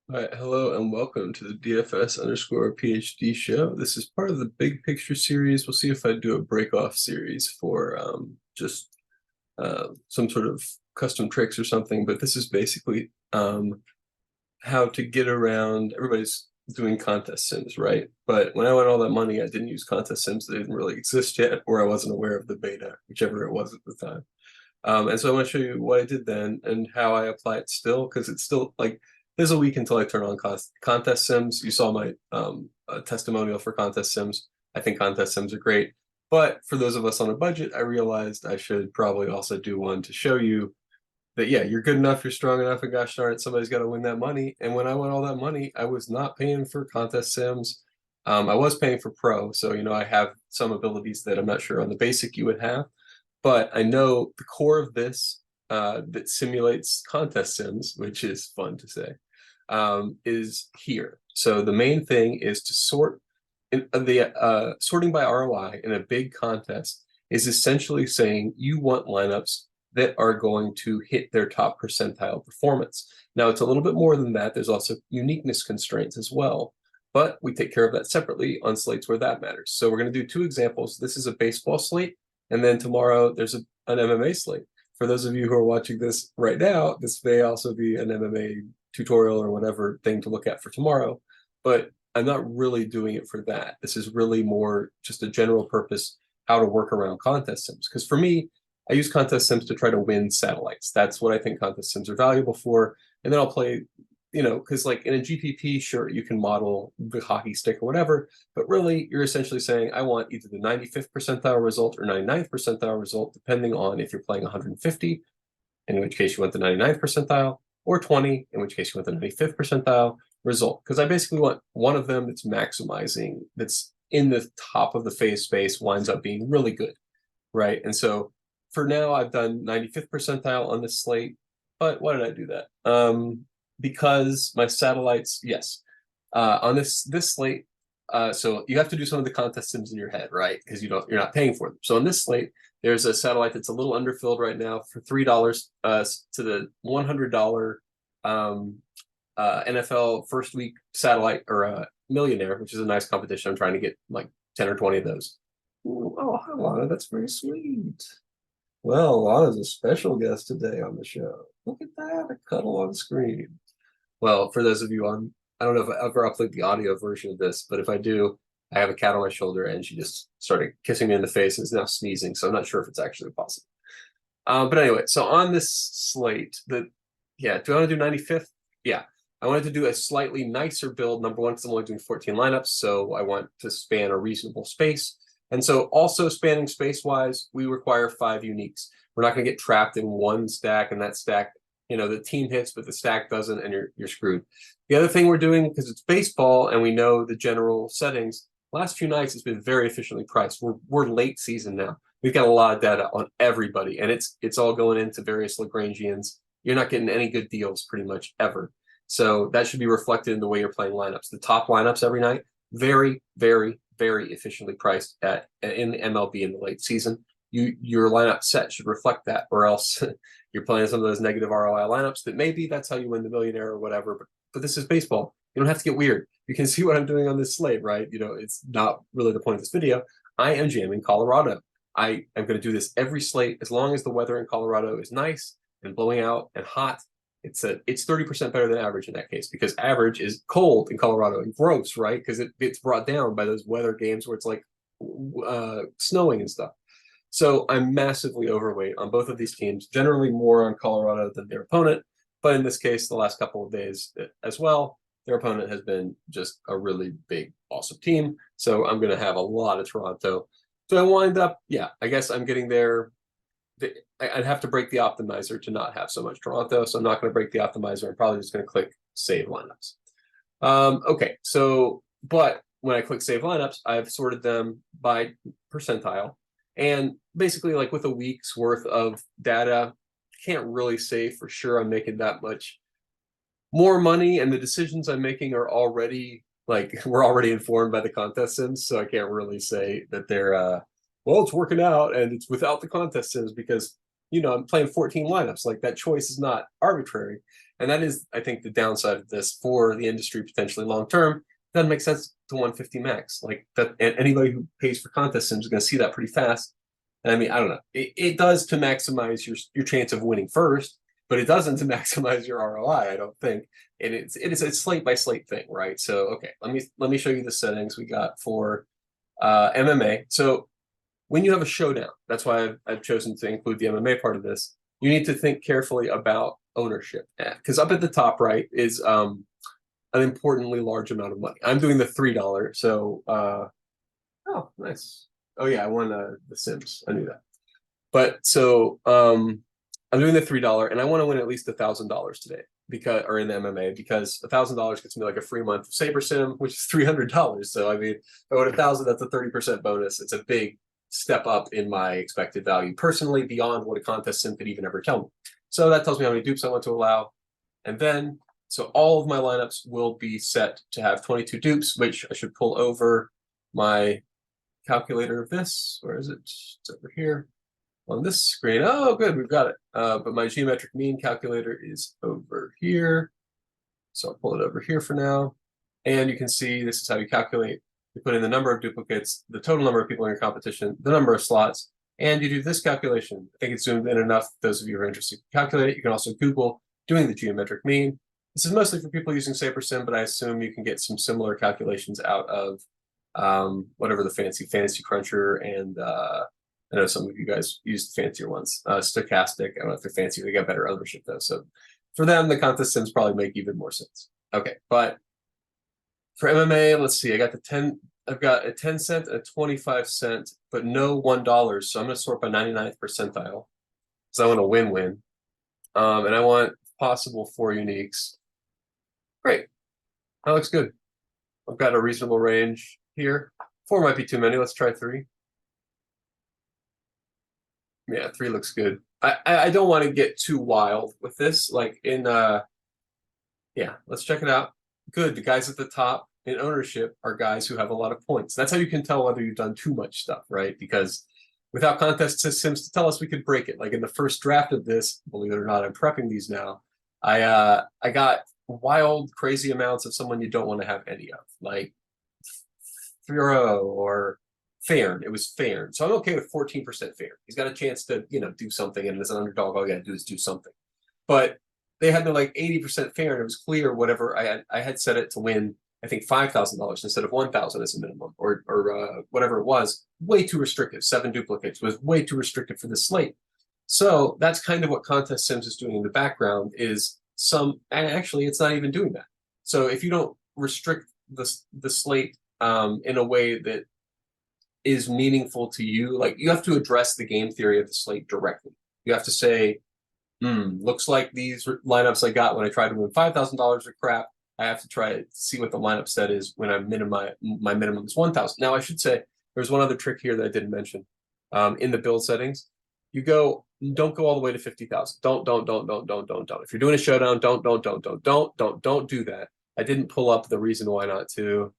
All right, hello and welcome to the DFS_PhD show. This is part of the big picture series. We'll see if I do a break off series for just some sort of custom tricks or something. But this is basically how to get around. Everybody's doing contest sims, right? But when I won all that money, I didn't use contest sims. They didn't really exist yet, or I wasn't aware of the beta, whichever it was at the time. And so I want to show you what I did then and how I apply it still, because it's still like there's a week until I turn on contest sims. You saw my testimonial for contest sims. I think contest sims are great. But for those of us on a budget, I realized I should probably also do one to show you that, yeah, you're good enough, you're strong enough, and gosh darn it, somebody's got to win that money. And when I won all that money, I was not paying for contest sims. I was paying for pro. So, I have some abilities that I'm not sure on the basic you would have. But I know the core of this that simulates contest sims, which is fun to say, is here. So the main thing is to sort sorting by ROI in a big contest is essentially saying you want lineups that are going to hit their top percentile performance. Now it's a little bit more than that. There's also uniqueness constraints as well, but we take care of that separately on slates where that matters. So we're going to do two examples. This is a baseball slate, and then tomorrow there's an MMA slate. For those of you who are watching this right now, this may also be an MMA tutorial or whatever thing to look at for tomorrow, but I'm not really doing it for that. This is really more just a general purpose, how to work around contest sims. Because for me, I use contest sims to try to win satellites. That's what I think contest sims are valuable for. And then I'll play, because like in a GPP, sure, you can model the hockey stick or whatever, but really you're essentially saying, I want either the 95th percentile result or 99th percentile result, depending on if you're playing 150, in which case you want the 99th percentile, or 20, in which case you want the 95th percentile result. Because I basically want one of them that's maximizing, that's in the top of the phase space, winds up being really good, right? And so for now, I've done 95th percentile on this slate. But why did I do that? Because my satellites, yes, on this slate. So you have to do some of the contest sims in your head, right? Because you're not paying for them. So on this slate, there's a satellite that's a little underfilled right now for $3 to the $100 NFL first week satellite or millionaire, which is a nice competition. I'm trying to get like 10 or 20 of those. Ooh, oh, hi, Lana. That's very sweet. Well, Lana's a special guest today on the show. Look at that, a cuddle on screen. Well, for those of you on, I don't know if I ever upload the audio version of this, but if I do, I have a cat on my shoulder and she just started kissing me in the face and is now sneezing. So I'm not sure if it's actually possible. But anyway, so on this slate, yeah, do I want to do 95th? Yeah, I wanted to do a slightly nicer build. Number one, because I'm only doing 14 lineups, so I want to span a reasonable space. And so also spanning space-wise, we require 5 uniques. We're not going to get trapped in one stack, and that stack, the team hits, but the stack doesn't, and you're screwed. The other thing we're doing, because it's baseball and we know the general settings, last few nights it's been very efficiently priced. We're late season now. We've got a lot of data on everybody, and it's all going into various Lagrangians. You're not getting any good deals pretty much ever. So that should be reflected in the way you're playing lineups. The top lineups every night, very, very, very efficiently priced in the MLB in the late season. Your lineup set should reflect that, or else you're playing some of those negative ROI lineups that maybe that's how you win the millionaire or whatever. But this is baseball. You don't have to get weird. You can see what I'm doing on this slate, right? It's not really the point of this video. I am jamming Colorado. I am going to do this every slate as long as the weather in Colorado is nice and blowing out and hot. It's 30% better than average in that case, because average is cold in Colorado and gross, right? Because it gets brought down by those weather games where it's like snowing and stuff. So I'm massively overweight on both of these teams, generally more on Colorado than their opponent. But in this case, the last couple of days as well, their opponent has been just a really big, awesome team. So I'm going to have a lot of Toronto. So I wind up, yeah, I guess I'm getting there. I'd have to break the optimizer to not have so much Toronto. So I'm not going to break the optimizer. I'm probably just going to click save lineups. Okay, so, but when I click save lineups, I've sorted them by percentile. And basically, like with a week's worth of data, can't really say for sure I'm making that much more money. And the decisions I'm making are already, we're already informed by the contest sims. So I can't really say that they're, well, it's working out and it's without the contest sims because, I'm playing 14 lineups. Like that choice is not arbitrary. And that is, I think, the downside of this for the industry potentially long term. Doesn't make sense to 150 max. Like that, and anybody who pays for contest sims is going to see that pretty fast. And I mean, I don't know. It does to maximize your chance of winning first, but it doesn't to maximize your ROI, I don't think. And it is a slate by slate thing, right? So okay, let me show you the settings we got for MMA. So when you have a showdown, that's why I've chosen to include the MMA part of this. You need to think carefully about ownership, because up at the top right is an importantly large amount of money. I'm doing the $3, so oh nice. Oh yeah, I won the Sims. I knew that. But so I'm doing the $3, and I want to win at least $1,000 today because, or in the MMA, because $1,000 gets me like a free month of Saber Sim, which is $300. So I mean, if I win 1,000, that's a 30% bonus. It's a big step up in my expected value personally beyond what a contest sim could even ever tell me. So that tells me how many dupes I want to allow. And then, so all of my lineups will be set to have 22 dupes, which I should pull over my calculator of this. Where is it? It's over here on this screen. Oh, good, we've got it. But my geometric mean calculator is over here. So I'll pull it over here for now. And you can see this is how you calculate. You put in the number of duplicates, the total number of people in your competition, the number of slots, and you do this calculation. I think it's zoomed in enough. Those of you who are interested can calculate it. You can also Google doing the geometric mean. This is mostly for people using SaberSim, but I assume you can get some similar calculations out of whatever the Fantasy Cruncher, and I know some of you guys use the fancier ones. Stochastic, I don't know if they're fancy. They got better ownership though. So for them, the contest sims probably make even more sense. Okay, but for MMA, let's see. I've got a 10 cent, a 25 cent, but no $1. So I'm going to sort by 99th percentile because I want to win-win. And I want possible 4 uniques. Great. That looks good. I've got a reasonable range here. 4 might be too many. Let's try 3. Yeah, 3 looks good. I don't want to get too wild with this. Like yeah, let's check it out. Good. The guys at the top in ownership are guys who have a lot of points. That's how you can tell whether you've done too much stuff, right? Because without contest systems to tell us, we could break it. Like in the first draft of this, believe it or not, I'm prepping these now. I got wild, crazy amounts of someone you don't want to have any of, like Furo or Fairn. It was Fairn. So I'm okay with 14% Fairn. He's got a chance to, do something, and as an underdog, all you gotta do is do something. But they had the like 80% fair, and it was clear whatever I had set it to win, I think $5,000 instead of 1,000 as a minimum, or whatever it was. Way too restrictive. 7 duplicates was way too restrictive for this slate. So that's kind of what Contest Sims is doing in the background. Is and actually it's not even doing that. So if you don't restrict the slate in a way that is meaningful to you, like you have to address the game theory of the slate directly. You have to say, looks like these lineups I got when I tried to win $5,000 are crap. I have to try to see what the lineup set is when I my minimum is 1,000. Now I should say there's one other trick here that I didn't mention. In the build settings, don't go all the way to 50,000. Don't. If you're doing a showdown, don't do that. I didn't pull up the reason why not to.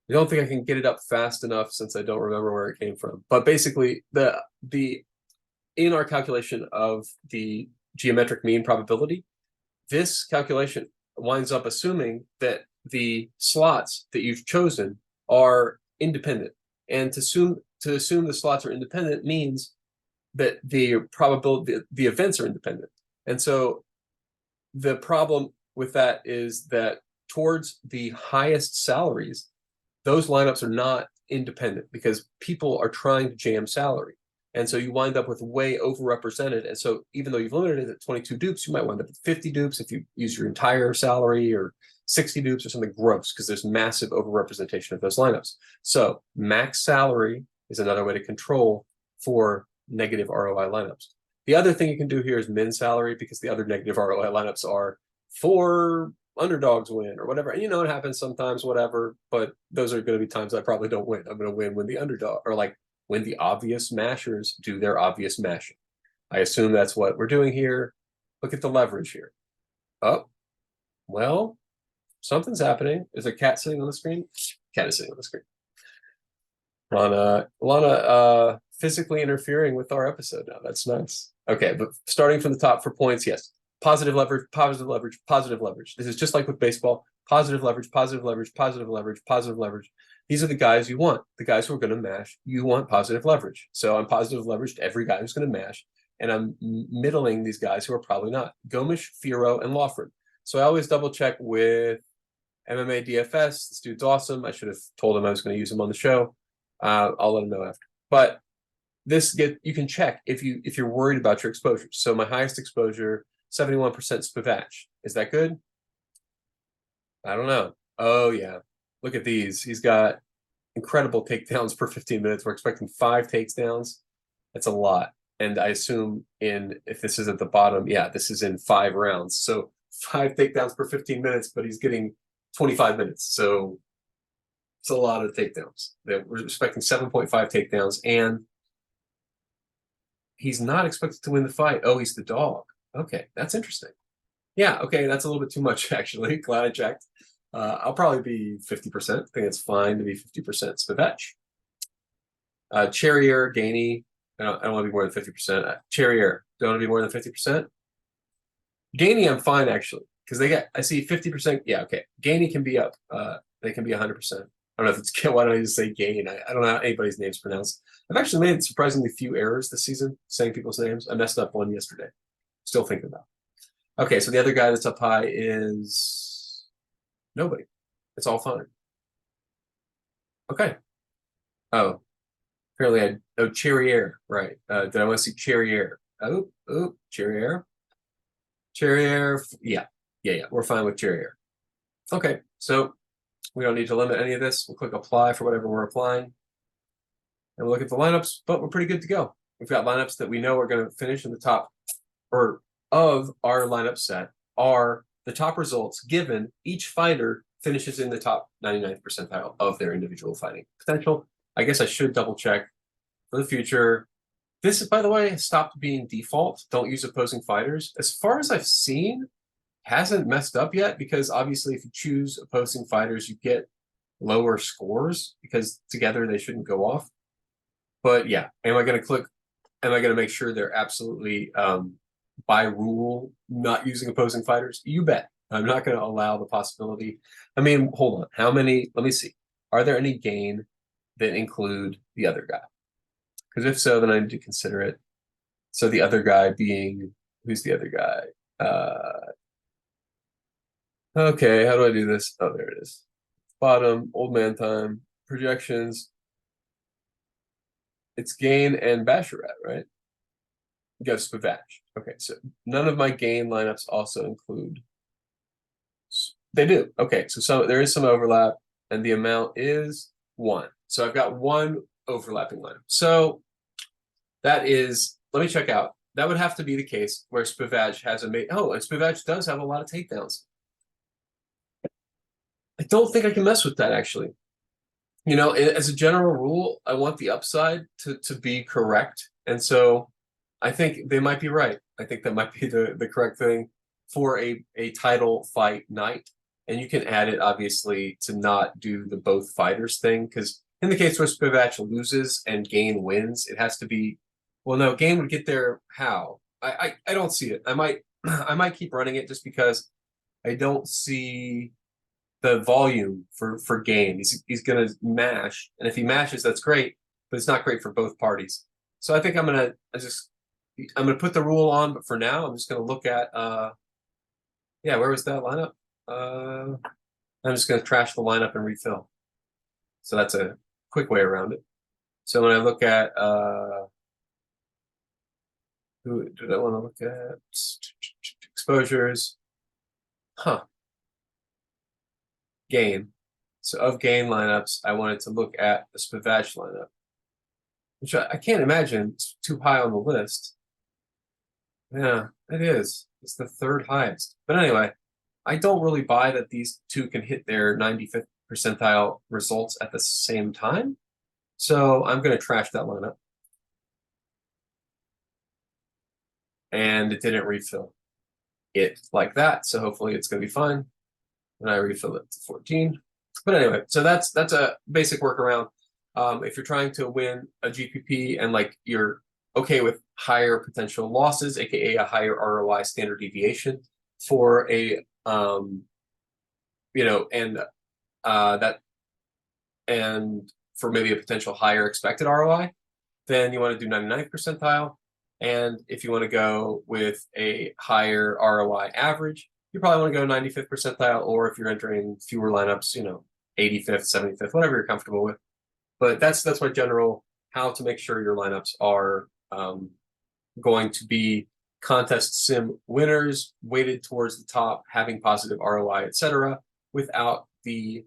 I don't think I can get it up fast enough since I don't remember where it came from. But basically, in our calculation of the geometric mean probability, this calculation winds up assuming that the slots that you've chosen are independent. And to assume the slots are independent means that the probability, the events are independent. And so the problem with that is that towards the highest salaries, those lineups are not independent because people are trying to jam salary. And so you wind up with way overrepresented. And so even though you've limited it at 22 dupes, you might wind up with 50 dupes if you use your entire salary, or 60 dupes or something gross, because there's massive overrepresentation of those lineups. So max salary is another way to control for negative ROI lineups. The other thing you can do here is min salary, because the other negative ROI lineups are for underdogs win or whatever. And it happens sometimes, whatever, but those are going to be times I probably don't win. I'm going to win when the underdog, or like when the obvious mashers do their obvious mashing. I assume that's what we're doing here. Look at the leverage here. Oh, well, something's happening. Is a cat sitting on the screen? Cat is sitting on the screen. Lana physically interfering with our episode now. That's nice. Okay, but starting from the top for points, yes. positive leverage, positive leverage, positive leverage. This is just like with baseball, positive leverage, positive leverage, positive leverage, positive leverage. These are the guys you want, the guys who are going to mash. You want positive leverage. So I'm positive leverage to every guy who's going to mash. And I'm middling these guys who are probably not. Gomish, Firo, and Lawford. So I always double check with MMA DFS. This dude's awesome. I should have told him I was going to use him on the show. I'll let him know after. But you can check if you're worried about your exposure. So my highest exposure, 71% Spivak. Is that good? I don't know. Oh yeah. Look at these. He's got incredible takedowns per 15 minutes. We're expecting 5 takedowns. That's a lot. And I assume if this is at the bottom, yeah, this is in 5 rounds. So 5 takedowns per 15 minutes, but he's getting 25 minutes. So it's a lot of takedowns. We're expecting 7.5 takedowns, and he's not expected to win the fight. Oh, he's the dog. Okay, that's interesting. Yeah, okay, that's a little bit too much, actually. Glad I checked. I'll probably be 50%. I think it's fine to be 50% Spivak. Cherrier, Gainey. I don't want to be more than 50%. Cherrier, don't want to be more than 50%. Gainey, I'm fine, actually, because I see 50%. Yeah, okay. Gainey can be up. They can be 100%. I don't know if it's, why don't I just say Gain? I don't know how anybody's name's pronounced. I've actually made surprisingly few errors this season saying people's names. I messed up one yesterday. Still thinking about it. Okay, so the other guy that's up high is nobody. It's all fine. Okay. Oh, apparently Cherrier, right. Did I want to see Cherrier? Oh, Cherrier. Cherrier, yeah. We're fine with Cherrier. Okay, so we don't need to limit any of this. We'll click apply for whatever we're applying. And we'll look at the lineups, but we're pretty good to go. We've got lineups that we know are going to finish in the top, or of our lineup set are the top results given each fighter finishes in the top 99th percentile of their individual fighting potential. I guess I should double check for the future. This, by the way, has stopped being default. Don't use opposing fighters. As far as I've seen, hasn't messed up yet, because obviously if you choose opposing fighters, you get lower scores because together they shouldn't go off. But yeah, am I going to make sure they're absolutely by rule not using opposing fighters? You bet. I'm not going to allow the possibility. I mean, hold on. How many? Let me see. Are there any gain that include the other guy? Because if so, then I need to consider it. So the other guy being, who's the other guy? Okay, how do I do this? Oh, there it is. Bottom, old man time, projections. It's Gain and Basharat, right? Go Spivak. Okay, so none of my Gain lineups also include. They do. Okay, so there is some overlap, and the amount is 1. So I've got 1 overlapping lineup. So that is, let me check out. That would have to be the case where Spivak has and Spivak does have a lot of takedowns. I don't think I can mess with that, actually. You know, as a general rule, I want the upside to be correct. And so I think they might be right. I think that might be the correct thing for a title fight night. And you can add it, obviously, to not do the both fighters thing. Because in the case where Spivak loses and Gain wins, it has to be, well, no, Gain would get there how? I don't see it. I might keep running it just because I don't see the volume for Gain. He's going to mash, and if he mashes, that's great, but it's not great for both parties. So I think I'm gonna put the rule on, but for now, I'm just gonna look at where was that lineup? I'm just gonna trash the lineup and refill. So that's a quick way around it. So when I look at who did I want to look at? Exposures. Gain. So of Gain lineups, I wanted to look at the Spivak lineup, which I can't imagine it's too high on the list. Yeah, it is. It's the 3rd highest. But anyway, I don't really buy that these two can hit their 95th percentile results at the same time. So I'm going to trash that lineup. And it didn't refill it like that. So hopefully it's going to be fine. And I refill it to 14. But anyway, so that's a basic workaround. If you're trying to win a GPP and like your okay with higher potential losses, aka a higher ROI standard deviation for a that and for maybe a potential higher expected ROI, then you want to do 99th percentile. And if you want to go with a higher ROI average, you probably want to go 95th percentile, or if you're entering fewer lineups, 85th, 75th, whatever you're comfortable with. But that's my general how to make sure your lineups are going to be contest sim winners, weighted towards the top, having positive ROI, etc., without the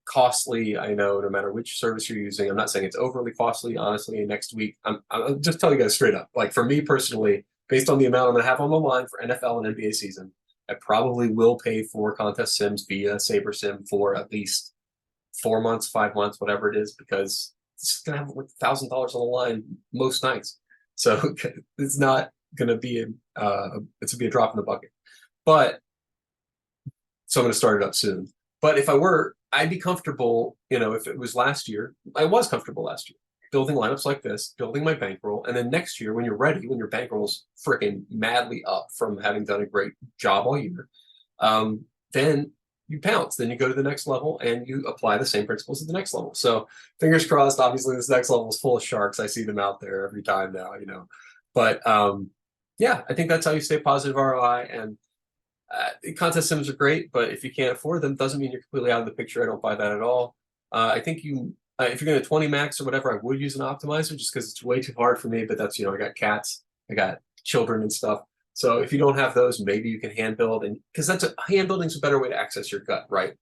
costly. I know no matter which service you're using, I'm not saying it's overly costly. Honestly, next week, I'm just telling you guys straight up. Like for me personally, based on the amount I'm going to have on the line for NFL and NBA season, I probably will pay for contest sims via Saber Sim for at least 4 months, 5 months, whatever it is, because it's going to have like $1,000 on the line most nights. So it's not going to be it's going to be a drop in the bucket. But so I'm going to start it up soon. But if I were, I'd be comfortable, if it was last year, I was comfortable last year, building lineups like this, building my bankroll. And then next year, when you're ready, when your bankroll's freaking madly up from having done a great job all year, then you pounce, then you go to the next level and you apply the same principles at the next level. So fingers crossed, obviously this next level is full of sharks. I see them out there every time now, But yeah, I think that's how you stay positive ROI. And contest sims are great, but if you can't afford them, doesn't mean you're completely out of the picture. I don't buy that at all. I think if you're going to 20 max or whatever, I would use an optimizer just because it's way too hard for me. But that's, I got cats, I got children and stuff. So if you don't have those, maybe you can hand build, and because hand building is a better way to access your gut, right?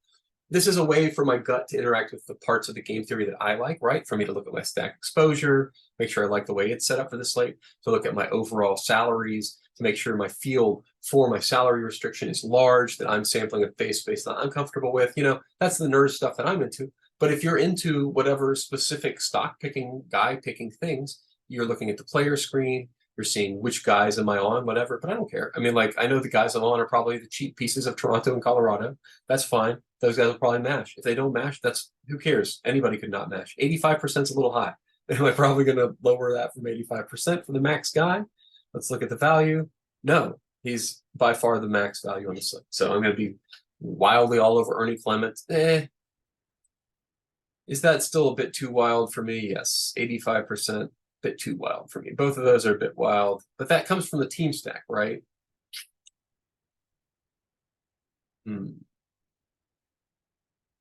This is a way for my gut to interact with the parts of the game theory that I like, right? For me to look at my stack exposure, make sure I like the way it's set up for the slate, to look at my overall salaries, to make sure my field for my salary restriction is large, that I'm sampling a face space that I'm comfortable with. That's the nerd stuff that I'm into. But if you're into whatever specific stock picking, guy picking things, you're looking at the player screen, you're seeing which guys am I on, whatever, but I don't care. I mean, I know the guys I'm on are probably the cheap pieces of Toronto and Colorado. That's fine. Those guys will probably mash. If they don't mash, who cares? Anybody could not mash. 85% is a little high. Am I probably going to lower that from 85% for the max guy? Let's look at the value. No, he's by far the max value on the slate. So I'm going to be wildly all over Ernie Clement. Is that still a bit too wild for me? Yes, 85%. Bit too wild for me. Both of those are a bit wild, but that comes from the team stack, right? It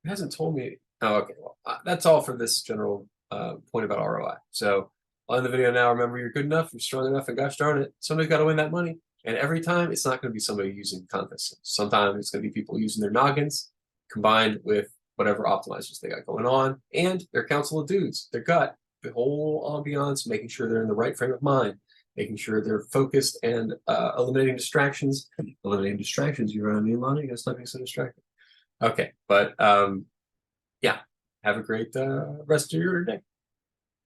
hasn't told me. Oh, okay. Well, that's all for this general point about ROI. So I'll end the video now. Remember, you're good enough, you're strong enough, and gosh darn it, somebody's got to win that money. And every time, it's not going to be somebody using contests. Sometimes it's going to be people using their noggins combined with whatever optimizers they got going on, and their council of dudes, their gut, the whole ambiance, making sure they're in the right frame of mind, making sure they're focused and eliminating distractions. Eliminating distractions, you run me, Lonnie? You gotta stop being so distracted. Okay, but yeah, have a great rest of your day.